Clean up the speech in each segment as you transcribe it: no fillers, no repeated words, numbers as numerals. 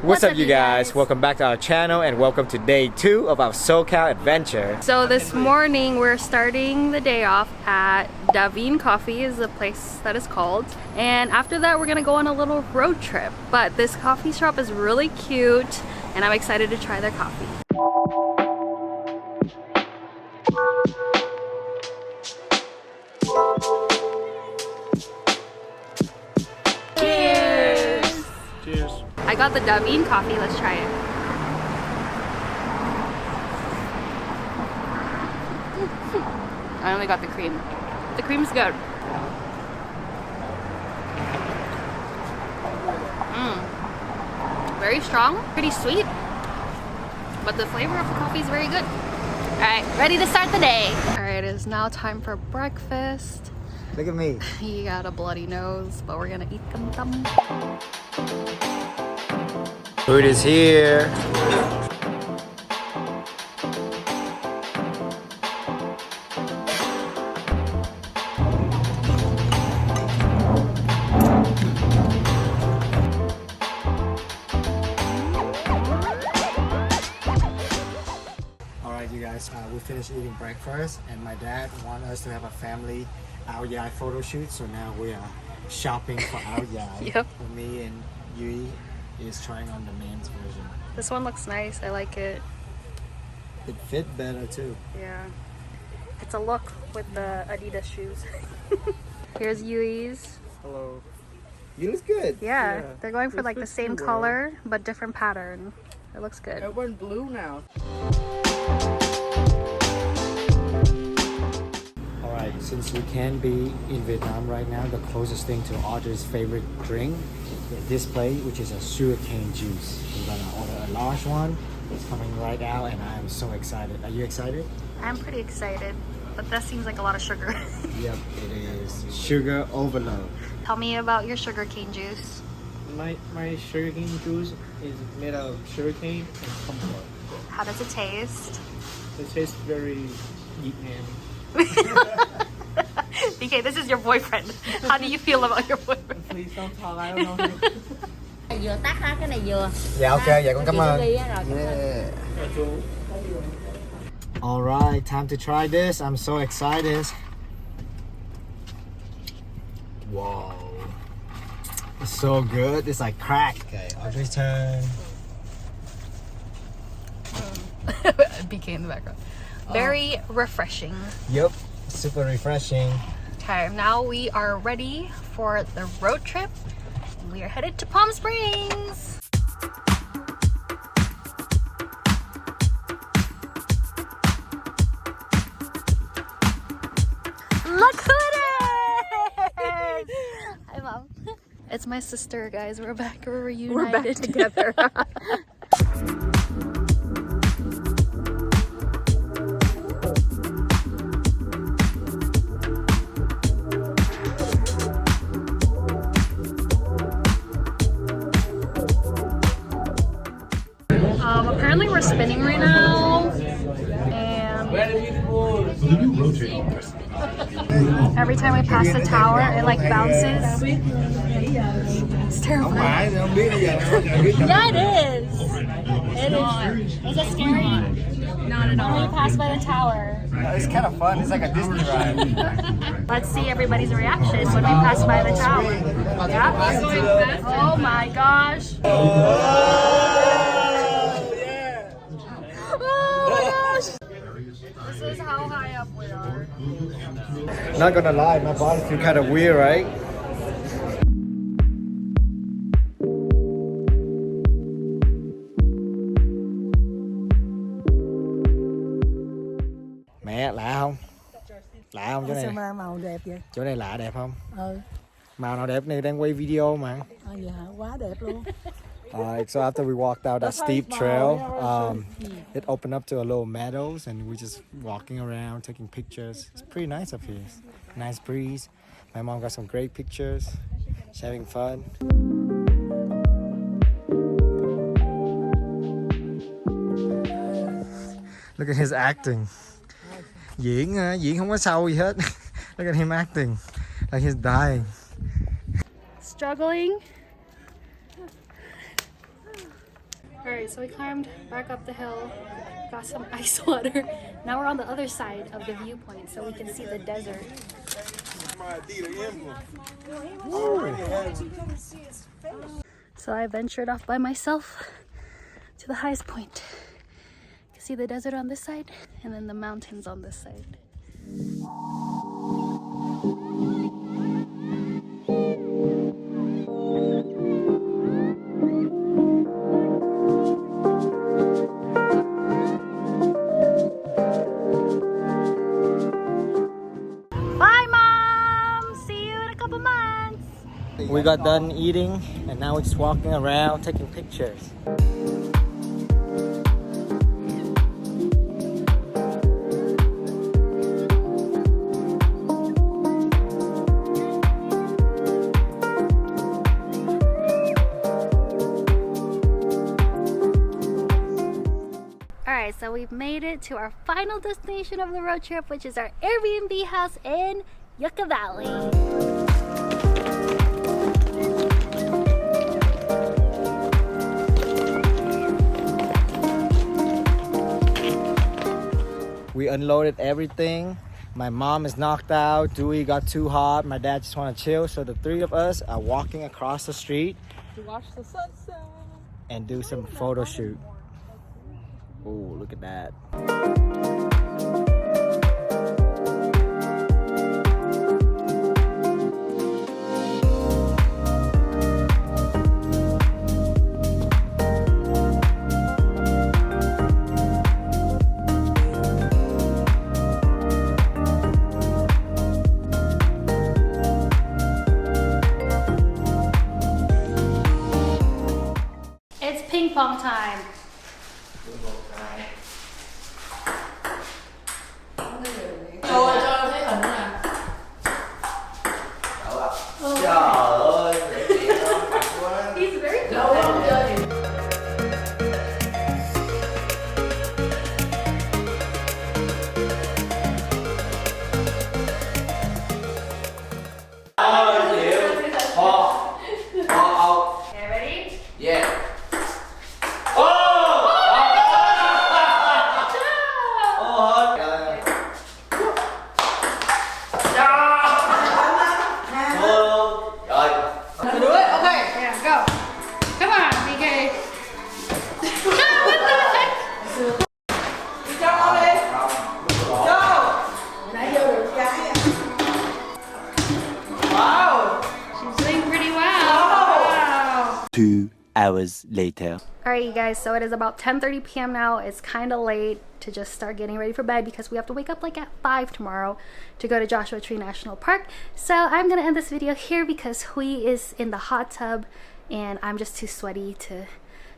What's up you guys? Welcome back to our channel and welcome to day 2 of our SoCal adventure. So this morning we're starting the day off at Davin Coffee is the place that is called, and after that we're gonna go on a little road trip. But this coffee shop is really cute and I'm excited to try their coffee. Cheers! Cheers. I got the Davin coffee, let's try it. I only got the cream. The cream's good. Very strong, pretty sweet, but the flavor of the coffee is very good. Alright, ready to start the day. Alright, it is now time for breakfast. Look at me. He got a bloody nose, but we're gonna eat them. Food is here. Alright you guys, we finished eating breakfast and my dad wanted us to have a family Ao Dai photo shoot, so now we are shopping for Ao Dai. Yep. Me and Yui is trying on the men's version. This one looks nice, I like it. It fit better too. Yeah. It's a look with the Adidas shoes. Here's Yui's. Hello. You look good. Yeah, they're going for This like the looks same good. color but different pattern. It looks good. It went blue now. Alright, since we can't be in Vietnam right now, the closest thing to Audrey's favorite drink is this place, which is a sugarcane juice. We're gonna order a large one. It's coming right now and I am so excited. Are you excited? I'm pretty excited, but that seems like a lot of sugar. Yep, it is sugar overload. Tell me about your sugarcane juice. My sugarcane juice is made of sugarcane and kumquat. How does it taste? It tastes very Vietnamese. BK, this is your boyfriend. How do you feel about your boyfriend? Please don't talk, I don't know him. Vừa tắt hết cái này vừa. Dạ ok, dạ con cảm ơn. Đi á, rồi cảm ơn. Yeah. Alright, time to try this. I'm so excited. Whoa. It's so good. It's like crack. Okay, Audrey's turn. BK in the background. Very refreshing. Yep, super refreshing. Okay, now we are ready for the road trip. We are headed to Palm Springs. Look who it is! Hi, Mom. It's my sister, guys. We're back. We're reunited. We're back together. Apparently we're spinning right now, and every time we pass the tower, it like bounces. It's terrifying. Yeah, it is. It is. Is it scary? Not at all. When we pass by the tower. It's kind of fun. It's like a Disney ride. Let's see everybody's reaction when we pass by the tower. Yeah. Oh my gosh. This is how high up we are. Not gonna lie, my body feels kind of weird, right? Mẹ lạ không? Lạ không chỗ này? Sao màu đẹp vậy? Chỗ này lạ đẹp không? Ừ. Màu nào đẹp này đang quay video mà. Vậy hả? Quá đẹp luôn. Alright, so after we walked out that steep trail, it opened up to a little meadows and we're just walking around, taking pictures. It's pretty nice up here. Nice breeze. My mom got some great pictures. She's having fun. Look at his acting. Diễn không có sâu gì hết. Look at him acting like he's dying. Struggling. Alright, so we climbed back up the hill, got some ice water. Now we're on the other side of the viewpoint so we can see the desert. So I ventured off by myself to the highest point. You can see the desert on this side and then the mountains on this side. Bye, Mom! See you in a couple months! We got done eating and now we're just walking around taking pictures. Alright, so we've made it to our final destination of the road trip, which is our Airbnb house in Yucca Valley. We unloaded everything. My mom is knocked out. Dewey got too hot. My dad just want to chill. So the three of us are walking across the street To watch the sunset. and do some photo shoot. Oh, look at that. It's ping pong time. He's very good. Okay, ready? Yeah. Yeah, go. Come on, BK. What the heck? She's doing pretty well. Wow. 2 hours later. Alright, you guys, so it is about 10:30 p.m. now. It's kind of late to just start getting ready for bed because we have to wake up like at 5 tomorrow to go to Joshua Tree National Park. So I'm gonna end this video here because Hui is in the hot tub and I'm just too sweaty to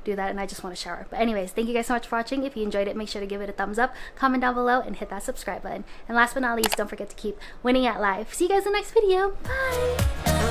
do that and I just want to shower. But anyways, thank you guys so much for watching. If you enjoyed it, make sure to give it a thumbs up, comment down below, and hit that subscribe button. And last but not least, don't forget to keep winning at life. See you guys in the next video. Bye!